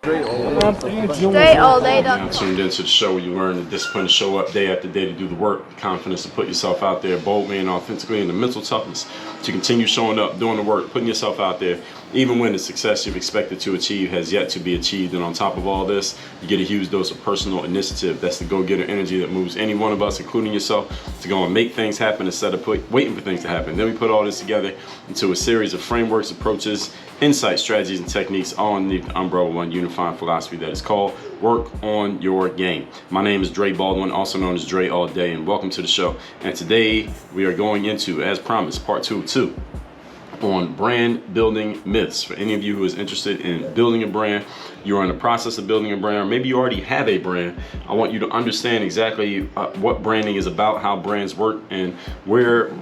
Straight all day. Now tuned into the show where you learn the discipline to show up day after day to do the work, the confidence to put yourself out there boldly and authentically, and the mental toughness to continue showing up, doing the work, putting yourself out there, even when the success you've expected to achieve has yet to be achieved. And on top of all this, you get a huge dose of personal initiative. That's the go-getter energy that moves any one of us, including yourself, to go and make things happen instead of waiting for things to happen. Then we put all this together into a series of frameworks, approaches, insights, strategies, and techniques all underneath the umbrella of one unifying philosophy that is called Work on Your Game. My name is Baldwin, also known as Dre All Day, and welcome to the show. And today we are going into, as promised, part 2 of 2 on brand building myths. For any of you who is interested in building a brand, you're in the process of building a brand, or maybe you already have a brand, I want you to understand exactly what branding is about, how brands work, and where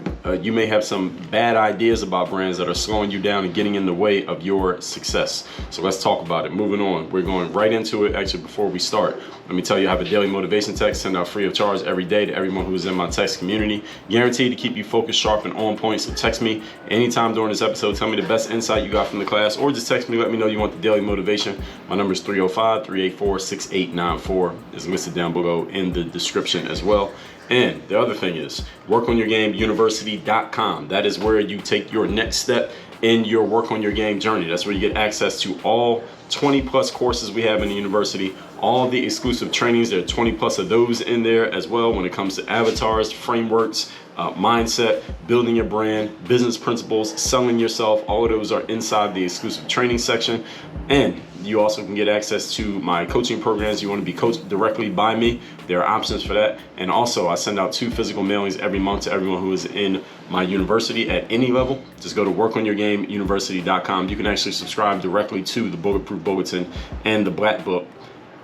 you may have some bad ideas about brands that are slowing you down and getting in the way of your success. So let's talk about it. Moving on, we're going right into it. Actually, before we start, let me tell you, I have a daily motivation text sent out free of charge every day to everyone who is in my text community, guaranteed to keep you focused, sharp, and on point. So text me anytime during this episode, tell me the best insight you got from the class, or just text me, let me know you want the daily motivation. My number is 305-384-6894. It's listed down below in the description as well. And the other thing is, workonyourgameuniversity.com. That is where you take your next step in your work on your game journey. That's where you get access to all 20 plus courses we have in the university, all the exclusive trainings. There are 20 plus of those in there as well when it comes to avatars, frameworks, mindset, building your brand, business principles, selling yourself. All of those are inside the exclusive training section. And you also can get access to my coaching programs. You want to be coached directly by me, there are options for that. And also I send out 2 physical mailings every month to everyone who is in my university at any level. Just go to workonyourgameuniversity.com. You can actually subscribe directly to the Bulletproof Bulletin and the Black Book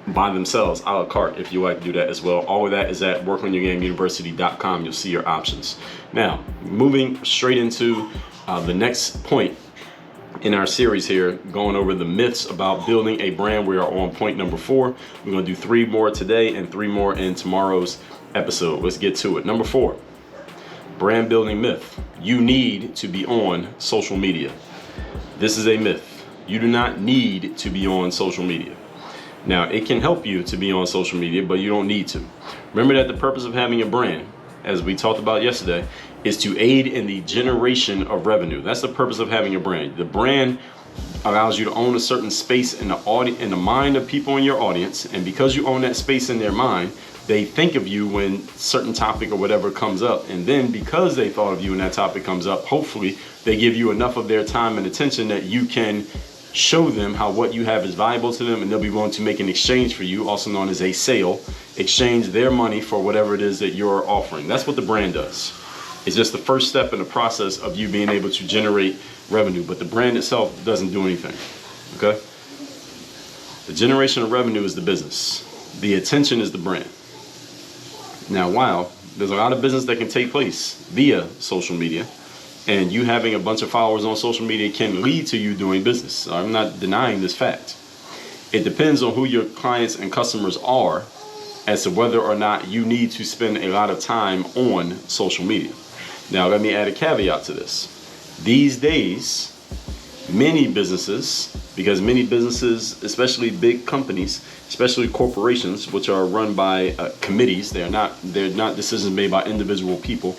by themselves, a la carte, if you like to do that as well. All of that is at workonyourgameuniversity.com. You'll see your options. Now, moving straight into the next point in our series here, going over the myths about building a brand. We are on point number 4. We're going to do 3 more today and 3 more in tomorrow's episode. Let's get to it. Number 4, brand building myth. You need to be on social media. This is a myth. You do not need to be on social media. Now, it can help you to be on social media, but you don't need to. Remember that the purpose of having a brand, as we talked about yesterday, is to aid in the generation of revenue. That's the purpose of having a brand. The brand allows you to own a certain space in the mind of people in your audience, and because you own that space in their mind, they think of you when certain topic or whatever comes up, and then because they thought of you when that topic comes up, hopefully they give you enough of their time and attention that you can show them how what you have is valuable to them, and they'll be willing to make an exchange for you, also known as a sale, exchange their money for whatever it is that you're offering. That's what the brand does. It's just the first step in the process of you being able to generate revenue, but the brand itself doesn't do anything, okay? The generation of revenue is the business. The attention is the brand. Now, while there's a lot of business that can take place via social media, and you having a bunch of followers on social media can lead to you doing business. I'm not denying this fact. It depends on who your clients and customers are as to whether or not you need to spend a lot of time on social media. Now, let me add a caveat to this. These days, many businesses, because many businesses, especially big companies, especially corporations, which are run by committees, they're not decisions made by individual people.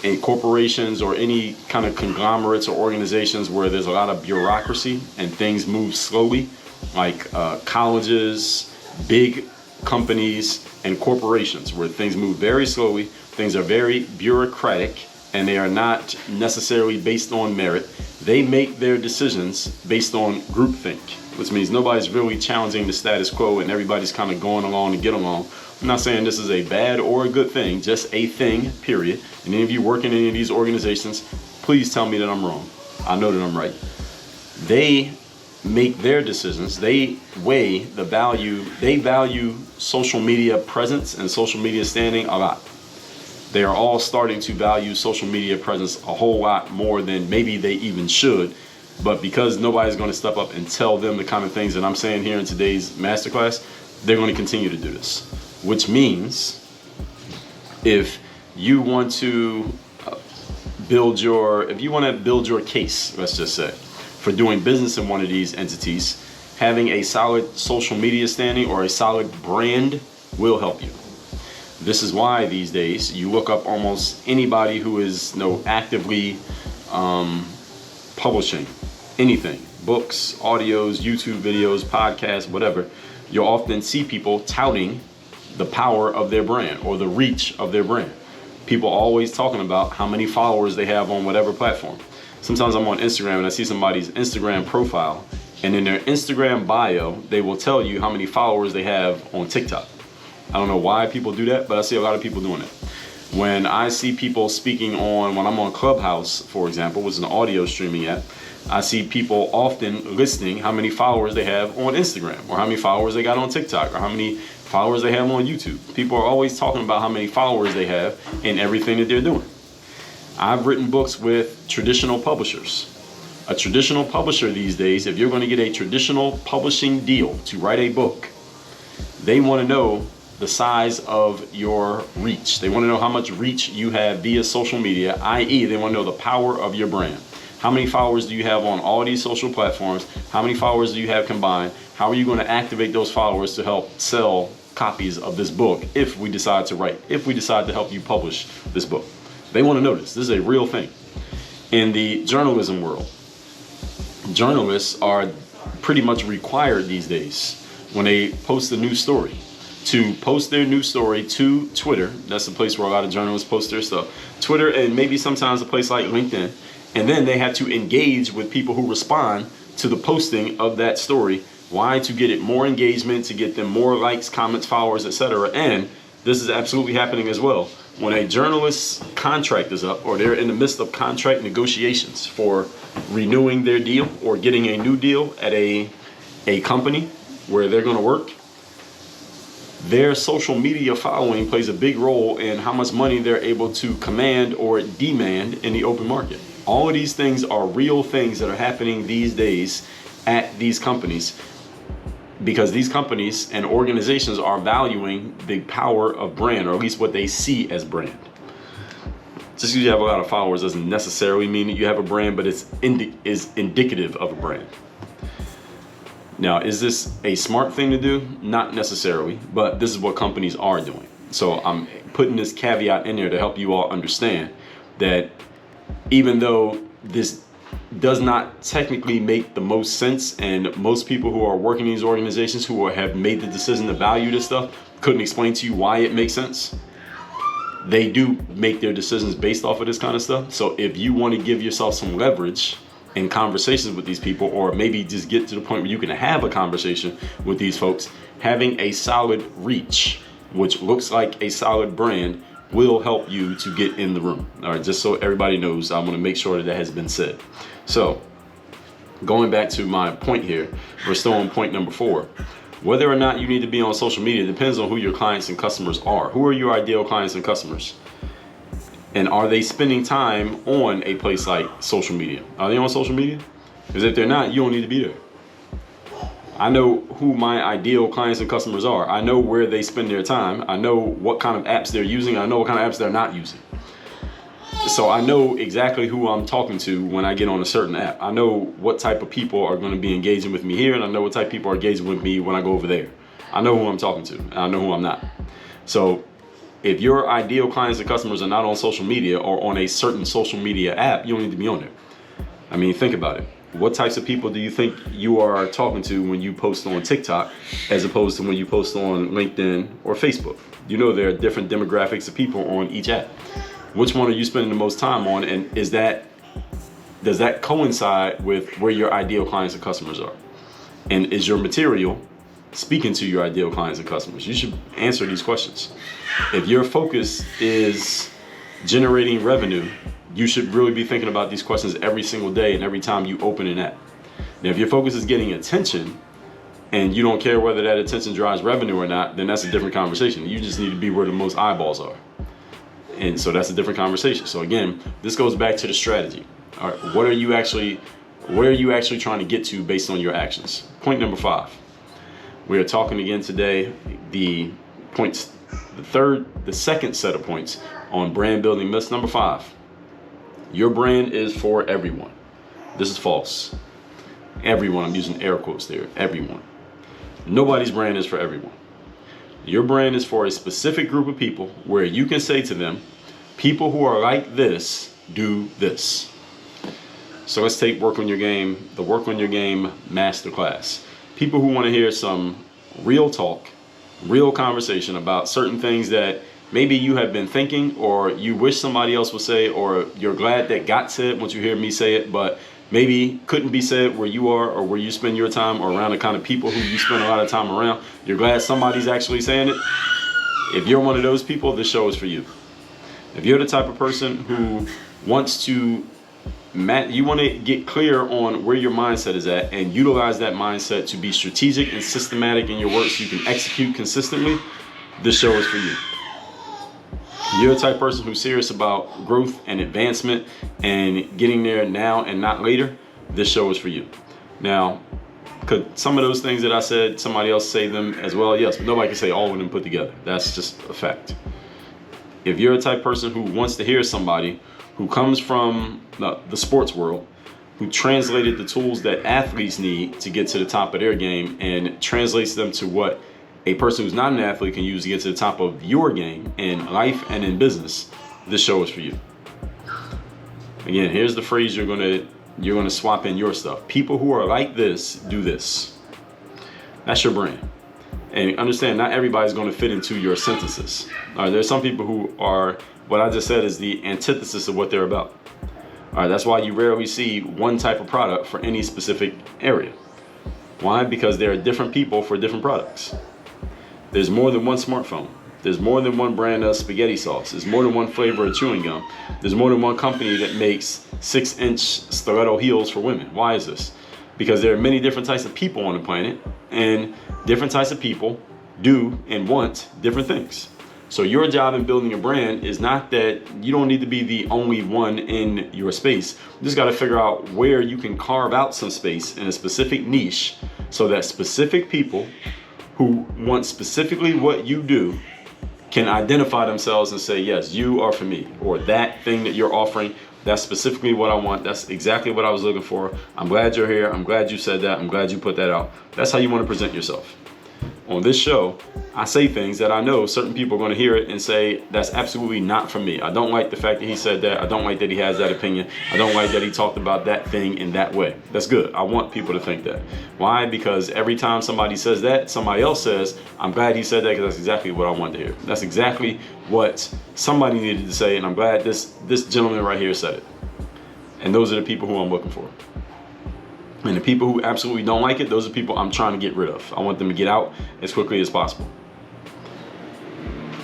In corporations or any kind of conglomerates or organizations where there's a lot of bureaucracy and things move slowly, like colleges, big companies, and corporations, where things move very slowly, things are very bureaucratic, and they are not necessarily based on merit. They make their decisions based on groupthink, which means nobody's really challenging the status quo and everybody's kind of going along to get along. I'm not saying this is a bad or a good thing, just a thing, period. And any of you working in any of these organizations, please tell me that I'm wrong. I know that I'm right. They make their decisions. They weigh the value. They value social media presence and social media standing a lot. They are all starting to value social media presence a whole lot more than maybe they even should. But because nobody's going to step up and tell them the kind of things that I'm saying here in today's masterclass, they're going to continue to do this. Which means if you want to build your case, let's just say, for doing business in one of these entities, Having a solid social media standing or a solid brand will help you. This is why these days you look up almost anybody who is actively publishing anything, books, audios, YouTube videos, podcasts, whatever. You'll often see people touting the power of their brand or the reach of their brand. People always talking about how many followers they have on whatever platform. Sometimes I'm on Instagram and I see somebody's Instagram profile, and in their Instagram bio, they will tell you how many followers they have on TikTok. I don't know why people do that, but I see a lot of people doing it. When I see people speaking when I'm on Clubhouse, for example, which is an audio streaming app, I see people often listing how many followers they have on Instagram, or how many followers they got on TikTok, or how many followers they have on YouTube. People are always talking about how many followers they have in everything that they're doing. I've written books with traditional publishers. A traditional publisher these days, if you're going to get a traditional publishing deal to write a book, they want to know the size of your reach. They want to know how much reach you have via social media, i.e. they want to know the power of your brand. How many followers do you have on all these social platforms? How many followers do you have combined? How are you going to activate those followers to help sell copies of this book if we decide to help you publish this book? They want to know this. This is a real thing. In the journalism world, journalists are pretty much required these days when they post a new story to post their news story to Twitter. That's the place where a lot of journalists post their stuff. Twitter, and maybe sometimes a place like LinkedIn. And then they have to engage with people who respond to the posting of that story. Why? To get it more engagement, to get them more likes, comments, followers, etc. And this is absolutely happening as well. When a journalist's contract is up, or they're in the midst of contract negotiations for renewing their deal or getting a new deal at a company where they're going to work, their social media following plays a big role in how much money they're able to command or demand in the open market. All of these things are real things that are happening these days at these companies, because these companies and organizations are valuing the power of brand, or at least what they see as brand. Just because you have a lot of followers doesn't necessarily mean that you have a brand, but it's indicative of a brand. Now, is this a smart thing to do? Not necessarily, but this is what companies are doing. So I'm putting this caveat in there to help you all understand that even though this does not technically make the most sense, and most people who are working in these organizations who have made the decision to value this stuff couldn't explain to you why it makes sense, they do make their decisions based off of this kind of stuff. So if you want to give yourself some leverage in conversations with these people, or maybe just get to the point where you can have a conversation with these folks, having a solid reach, which looks like a solid brand, will help you to get in the room. All right, just so everybody knows, I want to make sure that has been said. So going back to my point here, we're still on point number 4. Whether or not you need to be on social media depends on who your clients and customers are. Who are your ideal clients and customers? And are they spending time on a place like social media? Are they on social media? Because if they're not, you don't need to be there. I know who my ideal clients and customers are. I know where they spend their time. I know what kind of apps they're using. I know what kind of apps they're not using. So I know exactly who I'm talking to when I get on a certain app. I know what type of people are going to be engaging with me here, and I know what type of people are engaging with me when I go over there. I know who I'm talking to, and I know who I'm not. So if your ideal clients and customers are not on social media or on a certain social media app, you don't need to be on there. I mean, think about it. What types of people do you think you are talking to when you post on TikTok as opposed to when you post on LinkedIn or Facebook? You know there are different demographics of people on each app. Which one are you spending the most time on, and does that coincide with where your ideal clients and customers are? And is your material speaking to your ideal clients and customers? You should answer these questions. If your focus is generating revenue, you should really be thinking about these questions every single day and every time you open an app. Now, if your focus is getting attention and you don't care whether that attention drives revenue or not, then that's a different conversation. You just need to be where the most eyeballs are. And so that's a different conversation. So again, this goes back to the strategy. All right, where are you actually trying to get to based on your actions? Point number 5. We are talking again today, the second set of points on brand building myths. Number 5. Your brand is for everyone. This is false. Everyone, I'm using air quotes there, everyone. Nobody's brand is for everyone. Your brand is for a specific group of people where you can say to them, people who are like this, do this. So let's take Work on Your Game, the Work on Your Game Masterclass. People who want to hear some real talk, real conversation about certain things that maybe you have been thinking or you wish somebody else would say, or you're glad that got said once you hear me say it, but maybe couldn't be said where you are or where you spend your time or around the kind of people who you spend a lot of time around. You're glad somebody's actually saying it. If you're one of those people, this show is for you. If you're the type of person who wants to you want to get clear on where your mindset is at and utilize that mindset to be strategic and systematic in your work so you can execute consistently, this show is for you. You're the type of person who's serious about growth and advancement and getting there now and not later, this show is for you. Now, could some of those things that I said, somebody else say them as well? Yes, but nobody can say all of them put together. That's just a fact. If you're a type of person who wants to hear somebody who comes from the sports world, who translated the tools that athletes need to get to the top of their game and translates them to what a person who's not an athlete can use to get to the top of your game in life and in business, this show is for you. Again, here's the phrase you're gonna swap in your stuff. People who are like this, do this. That's your brand. And understand, not everybody's gonna fit into your sentences. There's some people who are, what I just said is the antithesis of what they're about. That's why you rarely see one type of product for any specific area. Why? Because there are different people for different products. There's more than one smartphone. There's more than one brand of spaghetti sauce. There's more than one flavor of chewing gum. There's more than one company that makes 6-inch stiletto heels for women. Why is this? Because there are many different types of people on the planet, and different types of people do and want different things. So your job in building a brand is not that you don't need to be the only one in your space. You just got to figure out where you can carve out some space in a specific niche so that specific people who want specifically what you do can identify themselves and say, yes, you are for me, or that thing that you're offering, that's specifically what I want. That's exactly what I was looking for. I'm glad you're here. I'm glad you said that. I'm glad you put that out. That's how you want to present yourself. On this show, I say things that I know certain people are going to hear it and say, that's absolutely not for me. I don't like the fact that he said that. I don't like that he has that opinion. I don't like that he talked about that thing in that way. That's good. I want people to think that. Why? Because every time somebody says that, somebody else says, I'm glad he said that, because that's exactly what I wanted to hear. That's exactly what somebody needed to say, and I'm glad this gentleman right here said it. And those are the people who I'm looking for. And the people who absolutely don't like it, those are people I'm trying to get rid of. I want them to get out as quickly as possible.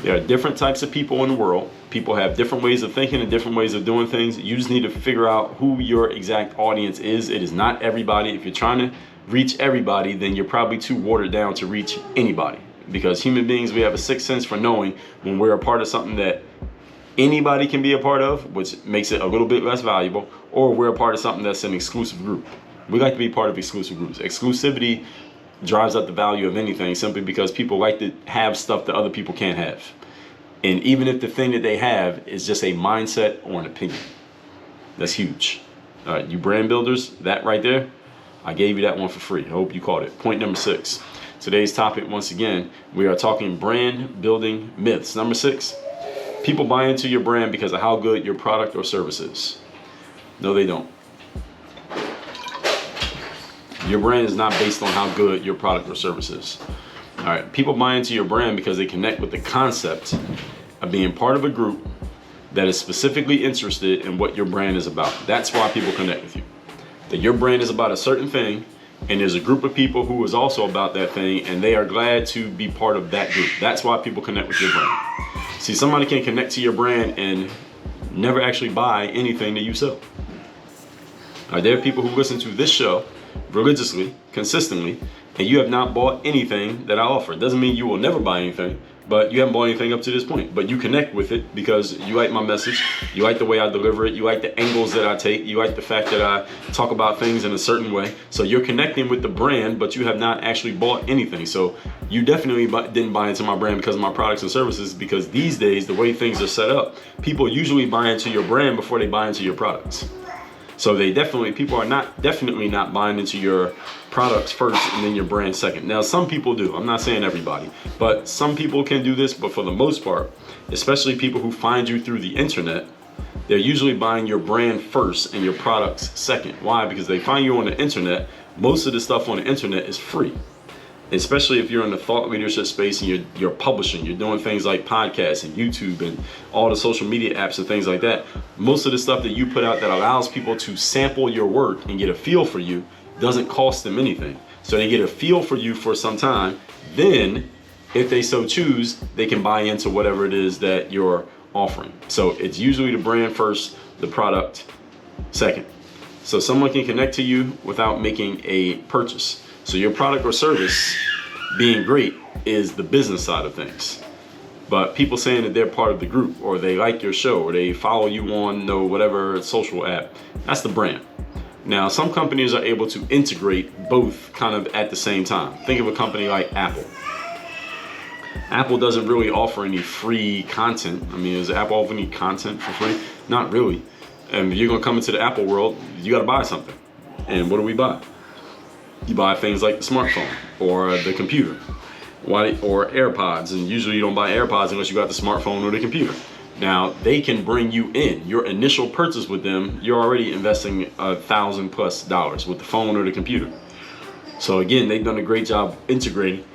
There are different types of people in the world. People have different ways of thinking and different ways of doing things. You just need to figure out who your exact audience is. It is not everybody. If you're trying to reach everybody, then you're probably too watered down to reach anybody. Because human beings, we have a sixth sense for knowing when we're a part of something that anybody can be a part of, which makes it a little bit less valuable, or we're a part of something that's an exclusive group. We like to be part of exclusive groups. Exclusivity drives up the value of anything simply because people like to have stuff that other people can't have. And even if the thing that they have is just a mindset or an opinion, that's huge. All right, you brand builders, that right there, I gave you that one for free. I hope you caught it. Point number 6. Today's topic, once again, we are talking brand building myths. Number 6, people buy into your brand because of how good your product or service is. No, they don't. Your brand is not based on how good your product or service is. All right, people buy into your brand because they connect with the concept of being part of a group that is specifically interested in what your brand is about. That's why people connect with you. That your brand is about a certain thing, and there's a group of people who is also about that thing, and they are glad to be part of that group. That's why people connect with your brand. See, somebody can connect to your brand and never actually buy anything that you sell. All right, there are people who listen to this show religiously, consistently, and you have not bought anything that I offer. Doesn't mean you will never buy anything, but you haven't bought anything up to this point. But you connect with it because you like my message, you like the way I deliver it, you like the angles that I take, you like the fact that I talk about things in a certain way. So you're connecting with the brand, but you have not actually bought anything. So you definitely didn't buy into my brand because of my products and services, because these days, the way things are set up, people usually buy into your brand before they buy into your products. So people are definitely not buying into your products first and then your brand second. Now, some people do. I'm not saying everybody, but some people can do this. But for the most part, especially people who find you through the internet, they're usually buying your brand first and your products second. Why? Because they find you on the internet. Most of the stuff on the internet is free. Especially if you're in the thought leadership space and you're publishing, you're doing things like podcasts and YouTube and all the social media apps and things like that. Most of the stuff that you put out that allows people to sample your work and get a feel for you doesn't cost them anything. So they get a feel for you for some time. Then, if they so choose, they can buy into whatever it is that you're offering. So it's usually the brand first, the product second. So someone can connect to you without making a purchase. So your product or service being great is the business side of things. But people saying that they're part of the group, or they like your show, or they follow you on whatever social app, that's the brand. Now, some companies are able to integrate both kind of at the same time. Think of a company like Apple. Apple doesn't really offer any free content. I mean, does Apple offer any content for free? Not really. And if you're gonna come into the Apple world, you gotta buy something. And what do we buy? You buy things like the smartphone or the computer, or AirPods. And usually you don't buy AirPods unless you got the smartphone or the computer. Now, they can bring you in. Your initial purchase with them, you're already investing $1,000+ with the phone or the computer. So again, they've done a great job integrating.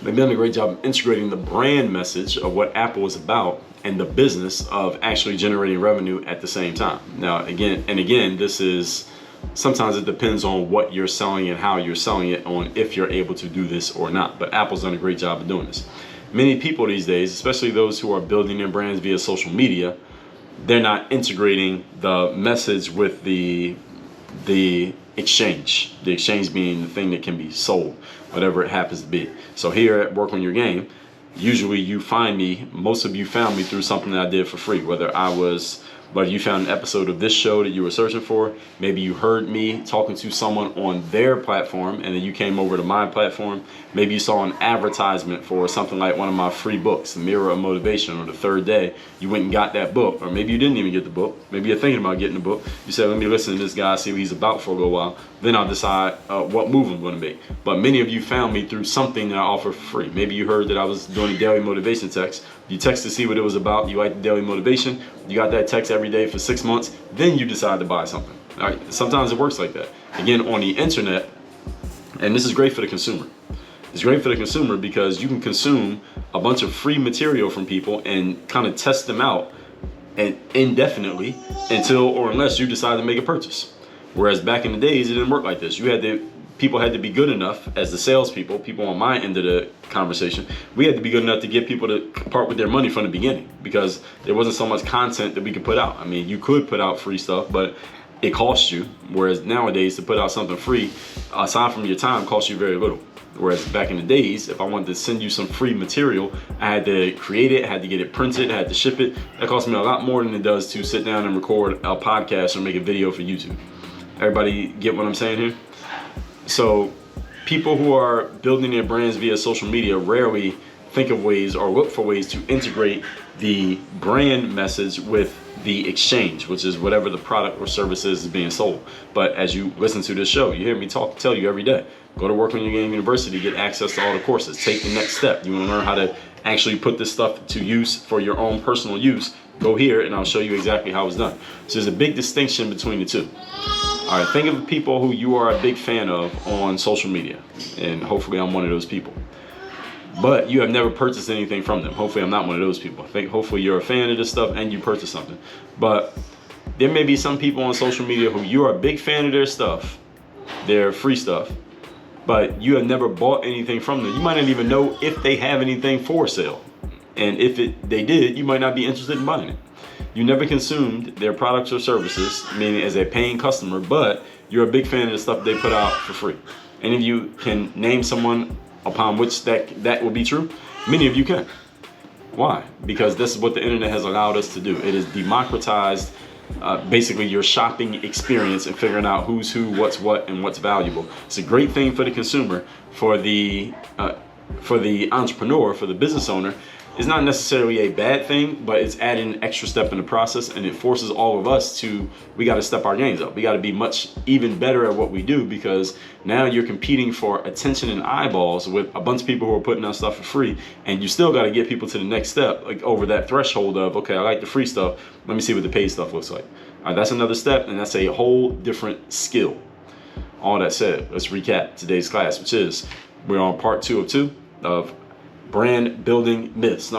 They've done a great job of integrating the brand message of what Apple is about and the business of actually generating revenue at the same time. Now, again, this is, sometimes it depends on what you're selling and how you're selling it, on if you're able to do this or not. But Apple's done a great job of doing this. Many people these days, especially those who are building their brands via social media, they're not integrating the message with the exchange. The exchange being the thing that can be sold, whatever it happens to be. So here at Work on Your Game, usually you find me, most of you found me through something that I did for free, whether you found an episode of this show that you were searching for. Maybe you heard me talking to someone on their platform and then you came over to my platform. Maybe you saw an advertisement for something like one of my free books, The Mirror of Motivation, or The Third Day. You went and got that book, or maybe you didn't even get the book. Maybe you're thinking about getting the book. You said, let me listen to this guy, see what he's about for a little while. Then I'll decide what move I'm going to make. But many of you found me through something that I offer for free. Maybe you heard that I was doing a daily motivation text. You text to see what it was about. You like the daily motivation. You got that text every day for 6 months. Then you decide to buy something. All right. Sometimes it works like that. Again, on the internet, and this is great for the consumer. It's great for the consumer because you can consume a bunch of free material from people and kind of test them out and indefinitely until or unless you decide to make a purchase. Whereas back in the days, it didn't work like this. People had to be good enough as the salespeople, people on my end of the conversation, we had to be good enough to get people to part with their money from the beginning because there wasn't so much content that we could put out. I mean, you could put out free stuff, but it costs you. Whereas nowadays, to put out something free, aside from your time, costs you very little. Whereas back in the days, if I wanted to send you some free material, I had to create it, I had to get it printed, I had to ship it. That cost me a lot more than it does to sit down and record a podcast or make a video for YouTube. Everybody get what I'm saying here? So people who are building their brands via social media rarely think of ways or look for ways to integrate the brand message with the exchange, which is whatever the product or service is being sold. But as you listen to this show, you hear me tell you every day, go to Work on Your Game University, get access to all the courses, take the next step. You want to learn how to actually put this stuff to use for your own personal use, go here and I'll show you exactly how it's done. So there's a big distinction between the two. All right, think of people who you are a big fan of on social media, and hopefully I'm one of those people. But you have never purchased anything from them. Hopefully I'm not one of those people. I think hopefully you're a fan of this stuff and you purchase something. But there may be some people on social media who you are a big fan of their stuff, their free stuff, but you have never bought anything from them. You might not even know if they have anything for sale. And if they did, you might not be interested in buying it. You never consumed their products or services, meaning as a paying customer, but you're a big fan of the stuff they put out for free. Any of you can name someone upon which that will be true? Many of you can. Why? Because this is what the internet has allowed us to do. It has democratized basically your shopping experience and figuring out who's who, what's what, and what's valuable. It's a great thing for the consumer, for the entrepreneur, for the business owner. is not necessarily a bad thing, but it's adding an extra step in the process, and it forces all of us to, we got to step our games up. We got to be much even better at what we do, because now you're competing for attention and eyeballs with a bunch of people who are putting out stuff for free, and you still got to get people to the next step, like over that threshold of, okay, I like the free stuff, let me see what the paid stuff looks like. All right, that's another step, and that's a whole different skill. All that said, let's recap today's class, which is, we're on part 2 of 2 of brand building myths.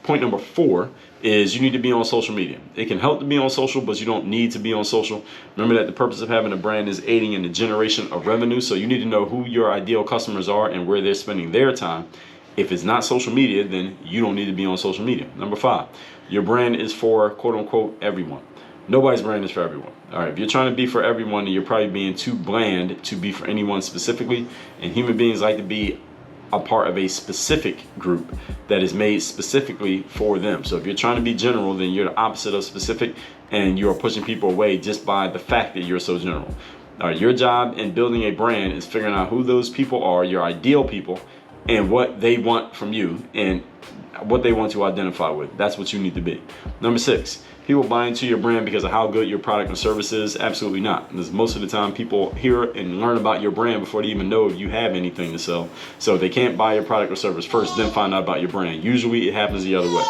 Point number 4 is you need to be on social media. It can help to be on social, but you don't need to be on social. Remember that the purpose of having a brand is aiding in the generation of revenue. So you need to know who your ideal customers are and where they're spending their time. If it's not social media, then you don't need to be on social media. Number 5, your brand is for quote unquote everyone. Nobody's brand is for everyone. All right, if you're trying to be for everyone, then you're probably being too bland to be for anyone specifically. And human beings like to be a part of a specific group that is made specifically for them. So if you're trying to be general, then you're the opposite of specific, and you are pushing people away just by the fact that you're so general. All right, your job in building a brand is figuring out who those people are, your ideal people, and what they want from you and what they want to identify with. That's what you need to be. Number 6, people buy into your brand because of how good your product and service is? Absolutely not. Because most of the time people hear and learn about your brand before they even know if you have anything to sell. So they can't buy your product or service first, then find out about your brand. Usually it happens the other way.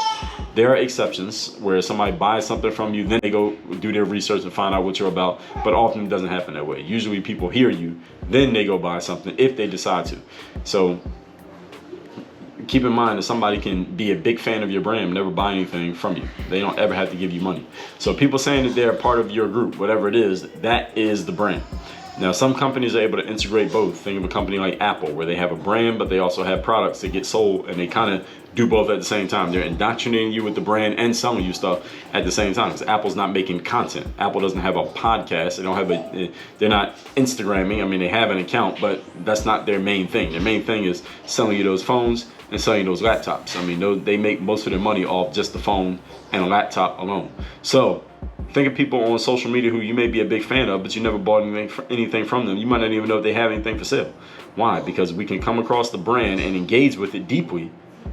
There are exceptions where somebody buys something from you, then they go do their research and find out what you're about, but often it doesn't happen that way. Usually people hear you, then they go buy something if they decide to. So keep in mind that somebody can be a big fan of your brand, never buy anything from you. They don't ever have to give you money. So people saying that they're part of your group, whatever it is, that is the brand. Now, some companies are able to integrate both. Think of a company like Apple, where they have a brand, but they also have products that get sold, and they kind of do both at the same time. They're indoctrinating you with the brand and selling you stuff at the same time. Because Apple's not making content. Apple doesn't have a podcast. They don't have they're not Instagramming. I mean, they have an account, but that's not their main thing. Their main thing is selling you those phones and selling those laptops. I mean, they make most of their money off just the phone and a laptop alone. So think of people on social media who you may be a big fan of, but you never bought anything from them. You might not even know if they have anything for sale. Why? Because we can come across the brand and engage with it deeply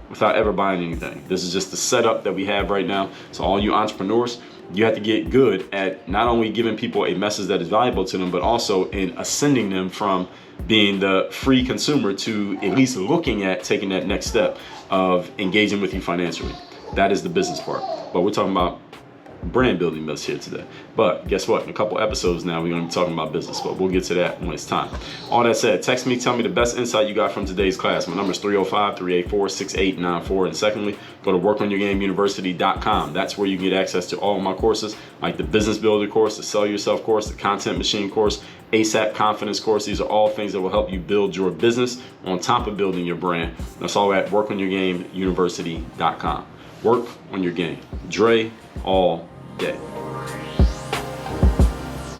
without ever buying anything. This is just the setup that we have right now. So all you entrepreneurs, you have to get good at not only giving people a message that is valuable to them, but also in ascending them from being the free consumer to at least looking at taking that next step of engaging with you financially. That is the business part. But we're talking about brand building myths here today. But guess what? In a couple episodes now, we're going to be talking about business, but we'll get to that when it's time. All that said, text me, tell me the best insight you got from today's class. My number is 305-384-6894. And secondly, go to workonyourgameuniversity.com. That's where you can get access to all of my courses, like the Business Builder course, the Sell Yourself course, the Content Machine course, ASAP Confidence course. These are all things that will help you build your business on top of building your brand. That's all at workonyourgameuniversity.com. Work on your game. Dre all day.